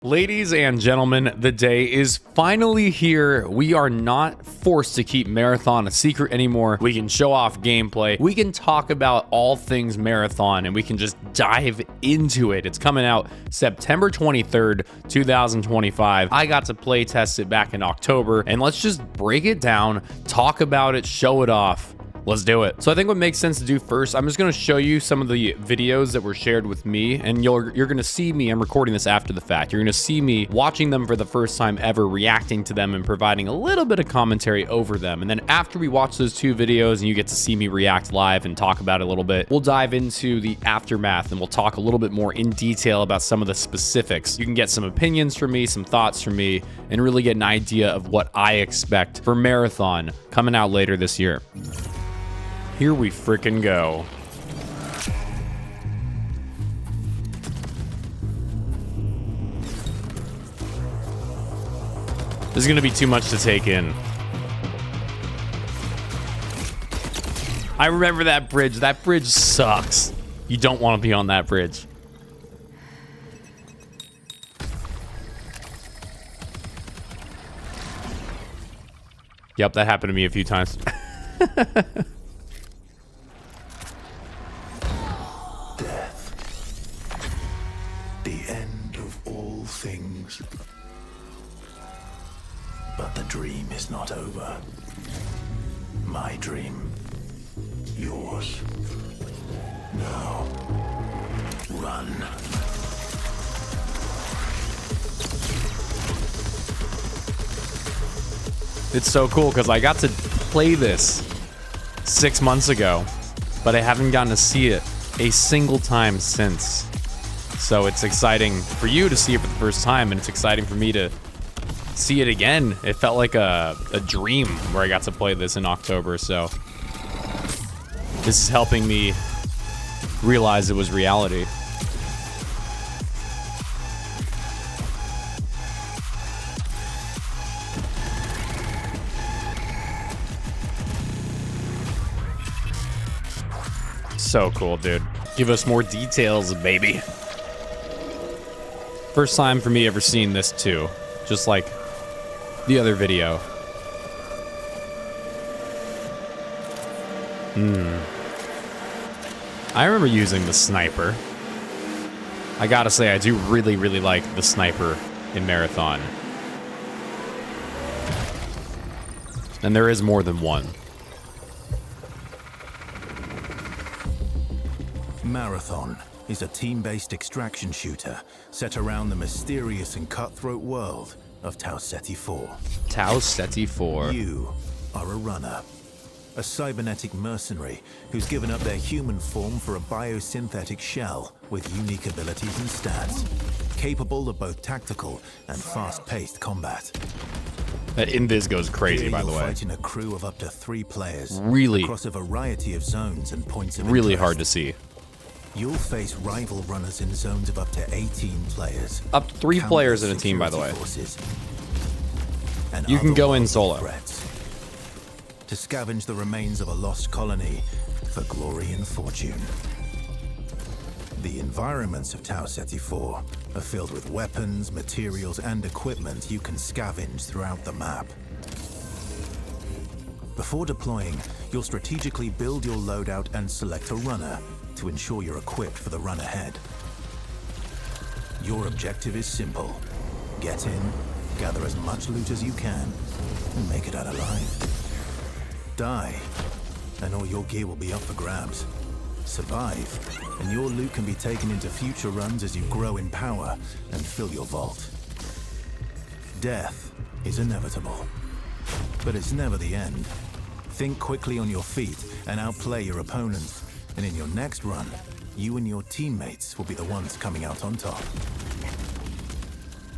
Ladies and gentlemen, the day is finally here. We are not forced to keep Marathon a secret anymore. We can show off gameplay. We can talk about all things Marathon, and we can just dive into it. It's coming out September 23rd, 2025. I got to play test it back in October, and let's just break it down, talk about it, show it off. Let's do it. So I think what makes sense to do first, I'm just going to show you some of the videos that were shared with me, and you're going to see me. I'm recording this after the fact. You're going to see me watching them for the first time ever, reacting to them and providing a little bit of commentary over them. And then after we watch those two videos and you get to see me react live and talk about it a little bit, we'll dive into the aftermath and we'll talk a little bit more in detail about some of the specifics. You can get some opinions from me, some thoughts from me, and really get an idea of what I expect for Marathon coming out later this year. Here we frickin' go. This is gonna be too much to take in. I remember that bridge. That bridge sucks. You don't want to be on that bridge. Yep, that happened to me a few times. Things. But the dream is not over. My dream. Yours. Now. Run. It's so cool because I got to play this 6 months ago, but I haven't gotten to see it a single time since. So it's exciting for you to see it for the first time, and it's exciting for me to see it again. It felt like a dream where I got to play this in October, so this is helping me realize it was reality. So cool, dude. Give us more details, baby. First time for me ever seeing this too, just like the other video. I remember using the sniper. I gotta say, I do really, really like the sniper in Marathon. And there is more than one. Marathon is a team-based extraction shooter set around the mysterious and cutthroat world of Tau Ceti 4. Tau Ceti 4. You are a runner, a cybernetic mercenary who's given up their human form for a biosynthetic shell with unique abilities and stats, capable of both tactical and fast-paced combat. That invis goes crazy, by the way. Fighting a crew of up to 3 players Really, across a variety of zones and points of really interest. hard to see. You'll face rival runners in zones of up to 18 players. Up to 3 players in a team, by the way. You can go in solo. To scavenge the remains of a lost colony for glory and fortune. The environments of Tau Ceti 4 are filled with weapons, materials, and equipment you can scavenge throughout the map. Before deploying, you'll strategically build your loadout and select a runner to ensure you're equipped for the run ahead. Your objective is simple. Get in, gather as much loot as you can, and make it out alive. Die, and all your gear will be up for grabs. Survive, and your loot can be taken into future runs as you grow in power and fill your vault. Death is inevitable, but it's never the end. Think quickly on your feet and outplay your opponent. And in your next run, you and your teammates will be the ones coming out on top.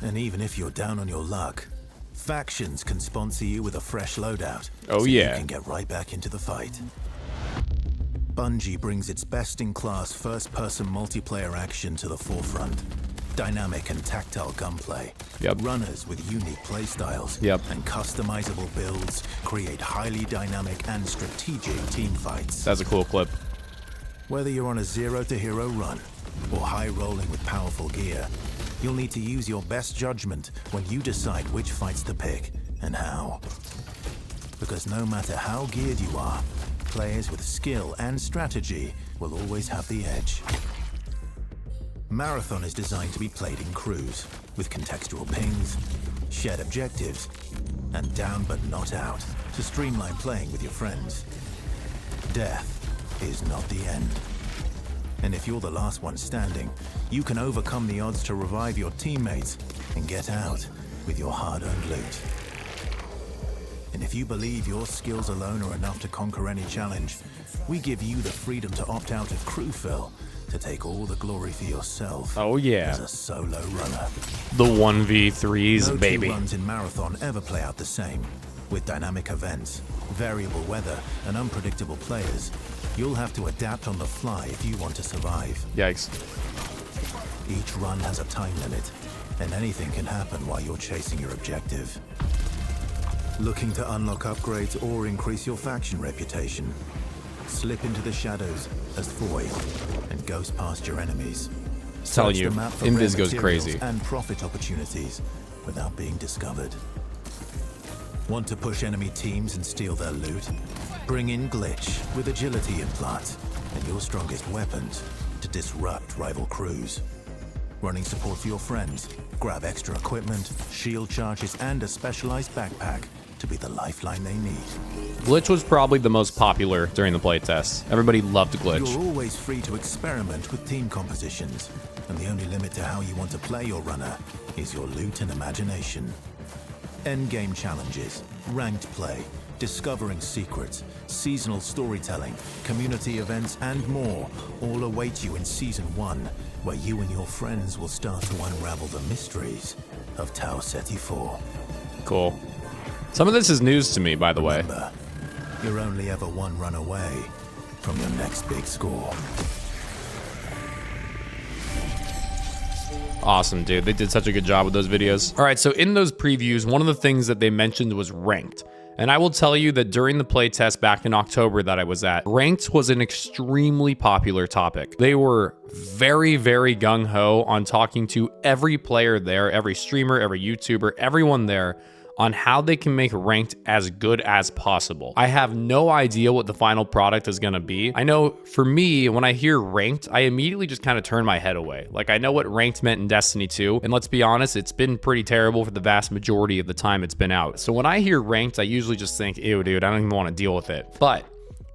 And even if you're down on your luck, factions can sponsor you with a fresh loadout. Oh, so yeah. You can get right back into the fight. Bungie brings its best-in-class first-person multiplayer action to the forefront. Dynamic and tactile gunplay. Yep. Runners with unique playstyles. Yep. And customizable builds create highly dynamic and strategic team fights. That's a cool clip. Whether you're on a zero-to-hero run or high-rolling with powerful gear, You'll need to use your best judgment when you decide which fights to pick and how. Because no matter how geared you are, players with skill and strategy will always have the edge. Marathon is designed to be played in crews, with contextual pings, shared objectives, and down but not out, to streamline playing with your friends. Death is not the end. And if you're the last one standing, you can overcome the odds to revive your teammates and get out with your hard-earned loot. And if you believe your skills alone are enough to conquer any challenge, we give you the freedom to opt out of crew fill to take all the glory for yourself. Oh yeah. As a solo runner. The 1v3s, No baby. two runs in Marathon ever play out the same. With dynamic events, variable weather, and unpredictable players, you'll have to adapt on the fly if you want to survive. Yikes. Each run has a time limit, and anything can happen while you're chasing your objective. Looking to unlock upgrades or increase your faction reputation? Slip into the shadows as Void and ghost past your enemies. Telling Search you, the map for Invis rare goes materials crazy. and profit opportunities without being discovered. Want to push enemy teams and steal their loot? Bring in Glitch with agility implants and your strongest weapons to disrupt rival crews. Running support for your friends? Grab extra equipment, shield charges, and a specialized backpack to be the lifeline they need. Glitch was probably the most popular during the playtest. Everybody loved Glitch. You're always free to experiment with team compositions, and the only limit to how you want to play your runner is your loot and imagination. Endgame challenges, ranked play, discovering secrets, seasonal storytelling, community events, and more all await you in Season 1, where you and your friends will start to unravel the mysteries of Tau Ceti 4. Cool. Some of this is news to me, by the way. Remember, you're only ever one run away from your next big score. Awesome, dude. They did such a good job with those videos. All right, so in those previews, one of the things that they mentioned was ranked. And I will tell you that during the playtest back in October that I was at, ranked was an extremely popular topic. They were very, very gung-ho on talking to every player there, every streamer, every YouTuber, everyone there, on how they can make ranked as good as possible. I have no idea what the final product is gonna be. I know for me, when I hear ranked, I immediately just kind of turn my head away. Like, I know what ranked meant in Destiny 2, and let's be honest, it's been pretty terrible for the vast majority of the time it's been out. So when I hear ranked, I usually just think, ew, dude, I don't even want to deal with it. But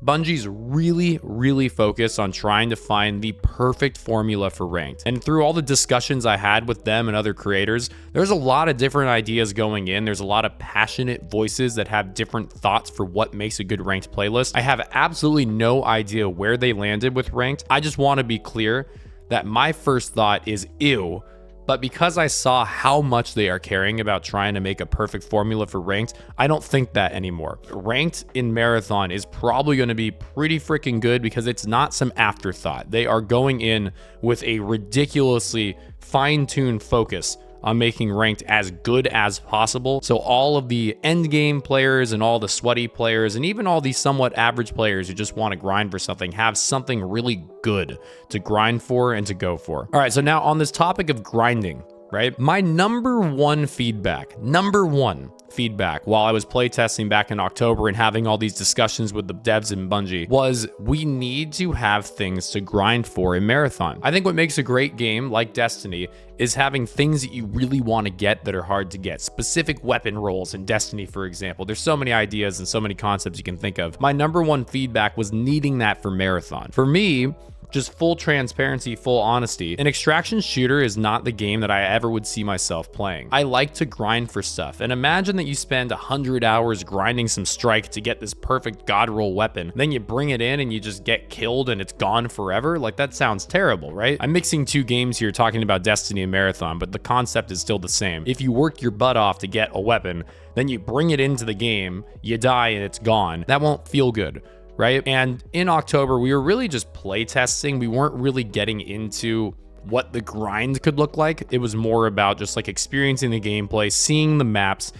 Bungie's really, really focused on trying to find the perfect formula for ranked. And through all the discussions I had with them and other creators, there's a lot of different ideas going in. There's a lot of passionate voices that have different thoughts for what makes a good ranked playlist. I have absolutely no idea where they landed with ranked. I just want to be clear that my first thought is ew. But because I saw how much they are caring about trying to make a perfect formula for ranked, I don't think that anymore. Ranked in Marathon is probably going to be pretty freaking good because it's not some afterthought. They are going in with a ridiculously fine-tuned focus on making ranked as good as possible. So all of the end game players and all the sweaty players and even all these somewhat average players who just want to grind for something have something really good to grind for and to go for. All right, so now on this topic of grinding, right? My number one feedback while I was playtesting back in October and having all these discussions with the devs in Bungie was we need to have things to grind for in Marathon. I think what makes a great game like Destiny is having things that you really want to get that are hard to get. Specific weapon rolls in Destiny, for example. There's so many ideas and so many concepts you can think of. My number one feedback was needing that for Marathon. For me, just full transparency, full honesty, an extraction shooter is not the game that I ever would see myself playing. I like to grind for stuff, and imagine that you spend 100 hours grinding some strike to get this perfect god roll weapon, then you bring it in and you just get killed and it's gone forever. Like, that sounds terrible, right? I'm mixing two games here talking about Destiny and Marathon, but the concept is still the same. If you work your butt off to get a weapon, then you bring it into the game, you die and it's gone. That won't feel good, right? And in October, we were really just playtesting. We weren't really getting into what the grind could look like. It was more about just like experiencing the gameplay, seeing the maps,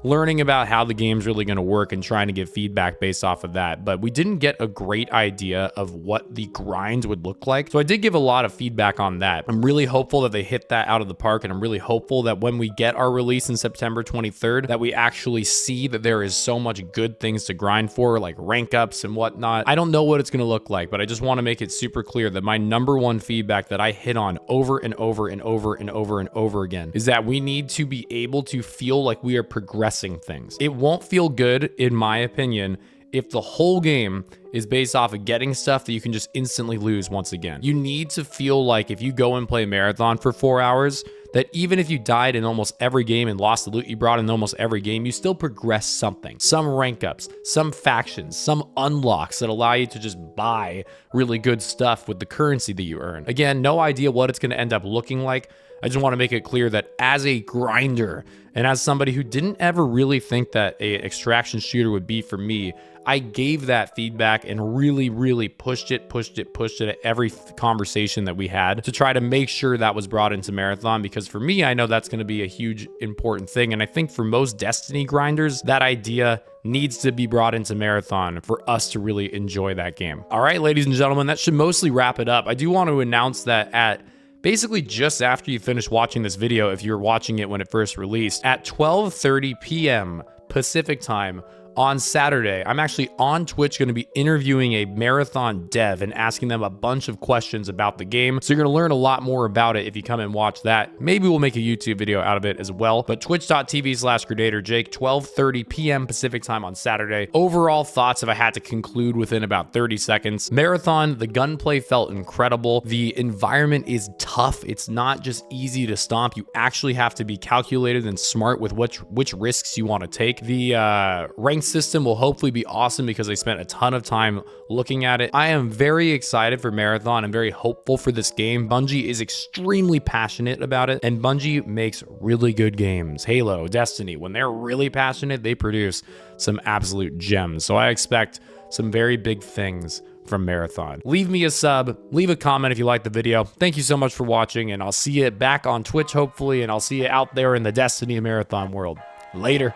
learning about how the game's really going to work and trying to give feedback based off of that. But we didn't get a great idea of what the grinds would look like. So I did give a lot of feedback on that. I'm really hopeful that they hit that out of the park, and I'm really hopeful that when we get our release in September 23rd, that we actually see that there is so much good things to grind for, like rank ups and whatnot. I don't know what it's going to look like, but I just want to make it super clear that my number one feedback that I hit on over and over and over and over and over again is that we need to be able to feel like we are progressing things. It won't feel good, in my opinion, if the whole game is based off of getting stuff that you can just instantly lose once again. You need to feel like if you go and play Marathon for 4 hours, that even if you died in almost every game and lost the loot you brought in almost every game, you still progress something. Some rank ups, some factions, some unlocks that allow you to just buy really good stuff with the currency that you earn. Again, no idea what it's going to end up looking like. I just want to make it clear that as a grinder and as somebody who didn't ever really think that a extraction shooter would be for me, I gave that feedback and really pushed it at every conversation that we had to try to make sure that was brought into Marathon, because for me, I know that's going to be a huge important thing. And I think for most Destiny grinders, that idea needs to be brought into Marathon for us to really enjoy that game. All right, ladies and gentlemen, that should mostly wrap it up. I do want to announce that at basically just after you finish watching this video, if you're watching it when it first released, at 12:30 p.m. Pacific time on Saturday, I'm actually on Twitch going to be interviewing a Marathon dev and asking them a bunch of questions about the game. So you're going to learn a lot more about it if you come and watch that. Maybe we'll make a YouTube video out of it as well. But twitch.tv/GernaderJake, 12:30 p.m. Pacific time on Saturday. Overall thoughts, if I had to conclude within about 30 seconds. Marathon, the gunplay felt incredible. The environment is tough. It's not just easy to stomp. You actually have to be calculated and smart with which risks you want to take. The rank system will hopefully be awesome because I spent a ton of time looking at it. I am very excited for Marathon. I'm very hopeful for this game. Bungie is extremely passionate about it, and Bungie makes really good games. Halo, Destiny, when they're really passionate, they produce some absolute gems. So I expect some very big things from Marathon. Leave me a sub, leave a comment if you like the video. Thank you so much for watching, and I'll see you back on Twitch hopefully, and I'll see you out there in the Destiny Marathon world. Later.